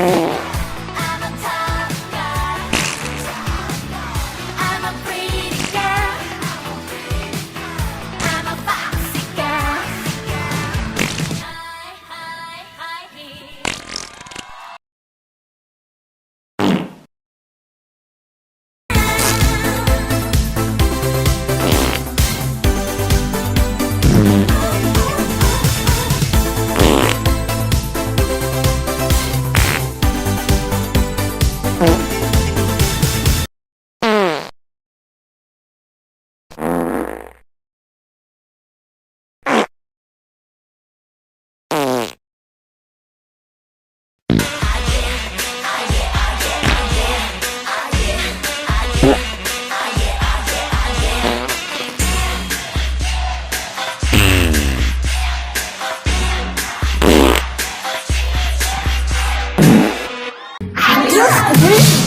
I'm a tough guy. I'm a pretty girl. I'm a foxy girl. Hi, hi, hi, here. 아주